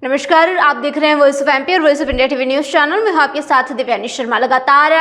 नमस्कार, आप देख रहे हैं वॉइस ऑफ एमपी और voice of India TV news channel में। आपके साथ दिव्यानी शर्मा। लगातार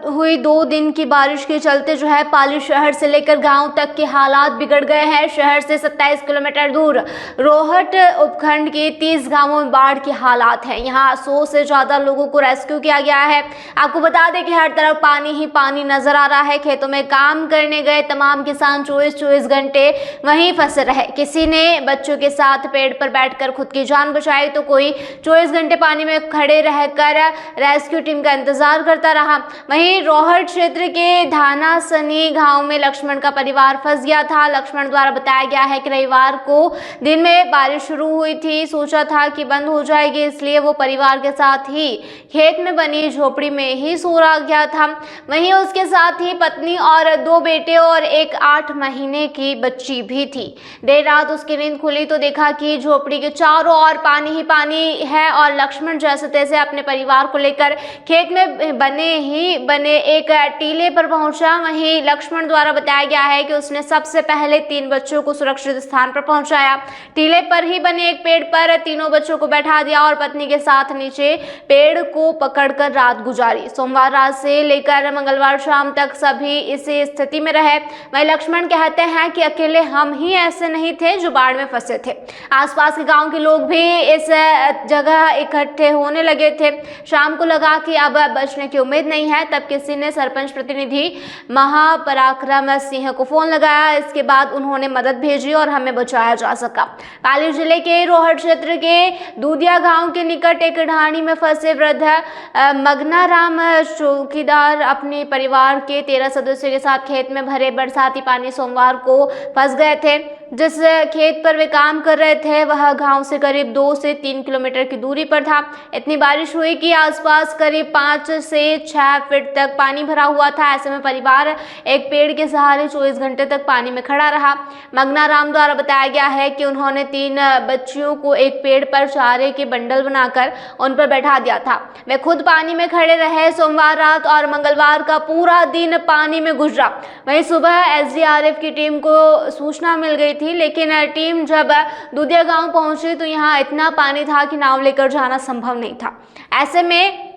हुई 2 दिन की बारिश के चलते जो है पाली शहर से लेकर गांव तक के हालात बिगड़ गए हैं। शहर से 27 किलोमीटर दूर रोहट उपखंड के 30 गांवों में बाढ़ के हालात हैं। यहां 100 से ज्यादा लोगों को रेस्क्यू किया गया है। आपको बता दें कि हर तरफ पानी ही पानी नजर आ रहा है। खेतों में काम करने गए तमाम किसान 24 घंटे वहीं फंसे रहे। किसी ने बच्चों के साथ पेड़ पर बैठकर खुद की जान बचाई तो कोई 24 घंटे पानी में खड़े रहकर रेस्क्यू टीम का इंतजार करता रहा। वहीं रोहट क्षेत्र के धानासनी गांव में लक्ष्मण का परिवार फंस गया था। लक्ष्मण द्वारा बताया गया है कि रविवार को दिन में बारिश शुरू हुई थी। सोचा था कि बंद हो जाएगी, इसलिए वो परिवार के साथ ही खेत में बनी झोपड़ी में ही सो रहा गया था। वहीं उसके साथ ही पत्नी और 2 बेटे और एक 8 महीने की बच्ची भी थी। देर रात उसकी नींद खुली तो देखा कि झोपड़ी के चारों ओर पानी ही पानी है और लक्ष्मण जैसे तैसे अपने परिवार को लेकर खेत में बने एक टीले पर पहुंचा। वहीं लक्ष्मण द्वारा बताया गया है कि उसने सबसे पहले 3 बच्चों को सुरक्षित स्थान पर पहुंचाया। टीले पर ही बने एक पेड़ पर तीनों बच्चों को बैठा दिया और पत्नी के साथ नीचे पेड़ को पकड़कर रात गुजारी। सोमवार रात से लेकर मंगलवार शाम तक सभी इसी स्थिति में रहे। वहीं लक्ष्मण कहते हैं कि अकेले हम ही ऐसे नहीं थे जो बाढ़ में फंसे थे। आसपास के गांव के लोग भी इस जगह इकट्ठे होने लगे थे। शाम को लगा कि अब बचने की उम्मीद नहीं है, तब किसी ने सरपंच प्रतिनिधि महापराक्रम सिंह को फोन लगाया। इसके बाद उन्होंने मदद भेजी और हमें बचाया जा सका। पाली जिले के रोहट क्षेत्र के दूधिया गांव के निकट एक ढाणी में फंसे वृद्ध मगनाराम चौकीदार अपने परिवार के 13 सदस्यों के साथ खेत में भरे बरसाती पानी सोमवार को फंस गए थे। जिस खेत पर वे काम कर रहे थे वह गांव से करीब 2 से 3 किलोमीटर की दूरी पर था। इतनी बारिश हुई कि आसपास करीब 5 से 6 फीट तक पानी भरा हुआ था। ऐसे में परिवार एक पेड़ के सहारे 24 घंटे तक पानी में खड़ा रहा। मगनाराम द्वारा बताया गया है कि उन्होंने 3 बच्चियों को एक पेड़ पर चारे के बंडल बनाकर उन पर बैठा दिया था। वे खुद पानी में खड़े रहे। सोमवार रात और मंगलवार का पूरा दिन पानी में गुजरा। वहीं सुबह एसडीआरएफ की टीम को सूचना मिल गई थी, लेकिन टीम जब दूधिया गांव पहुंची तो यहां इतना पानी था कि नाव लेकर जाना संभव नहीं था। ऐसे में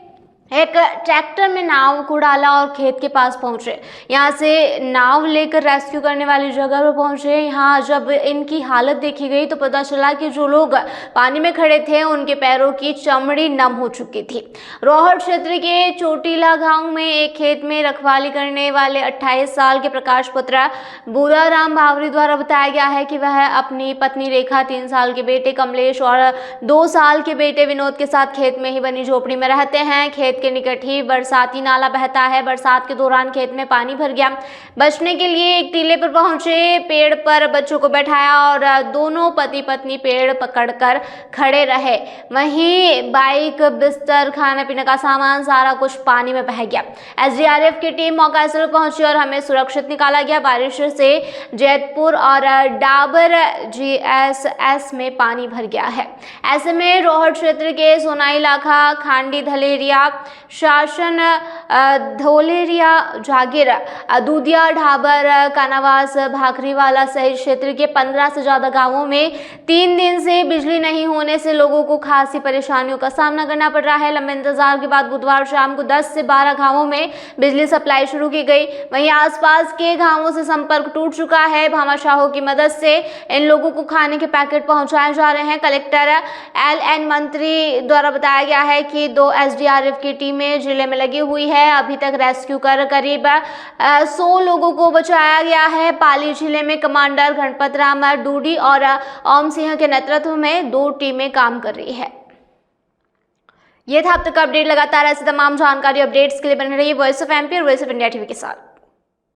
एक ट्रैक्टर में नाव को डाला और खेत के पास पहुंचे। यहाँ से नाव लेकर रेस्क्यू करने वाली जगह पर पहुंचे। यहाँ जब इनकी हालत देखी गई तो पता चला कि जो लोग पानी में खड़े थे उनके पैरों की चमड़ी नम हो चुकी थी। रोहट क्षेत्र के चोटीला गांव में एक खेत में रखवाली करने वाले 28 साल के प्रकाश पुत्र बुदाराम भावरी द्वारा बताया गया है कि वह अपनी पत्नी रेखा, 3 साल के बेटे कमलेश और 2 साल के बेटे विनोद के साथ खेत में ही बनी झोपड़ी में रहते हैं। खेत के निकट ही बरसाती नाला बहता है। बरसात के दौरान खेत में पानी भर गया। बचने के लिए एक टीले पर पहुंचे, पेड़ पर बच्चों को बैठाया और दोनों पति पत्नी पेड़ पकड़कर खड़े रहे। वहीं बाइक, बिस्तर, खाने पीने का सामान सारा कुछ पानी में बह गया। एसडीआरएफ की टीम मौका स्थल पहुंची और हमें सुरक्षित निकाला गया। बारिश से जैतपुर और डाबर जीएसएस में पानी भर गया है। ऐसे में रोहट क्षेत्र के सोनाई लाखा, खांडी धलेरिया, शासन धोलेरिया, जागीर, दूधिया, ढाबर, कानावास, भाखरीवाला सहित क्षेत्र के 15 से ज्यादा गांवों में 3 दिन से बिजली नहीं होने से लोगों को खासी परेशानियों का सामना करना पड़ रहा है। लंबे इंतजार के बाद बुधवार शाम को 10 से 12 गांवों में बिजली सप्लाई शुरू की गई। वहीं आसपास के गांवों से संपर्क टूट चुका है। भामाशाहों की मदद से इन लोगों को खाने के पैकेट पहुंचाए जा रहे हैं। कलेक्टर LN मंत्री द्वारा बताया गया है कि 2 एसडीआरएफ की टीमें जिले में लगी हुई है। अभी तक रेस्क्यू कर करीब 100 लोगों को बचाया गया है। पाली जिले में कमांडर गणपत राम डूडी और ओम सिंह के नेतृत्व में 2 टीमें काम कर रही है। यह था अब तक का अपडेट। लगातार ऐसी तमाम जानकारी अपडेट्स के लिए बने रहिए वॉइस ऑफ एमपी और वॉइस ऑफ इंडिया टीवी के साथ।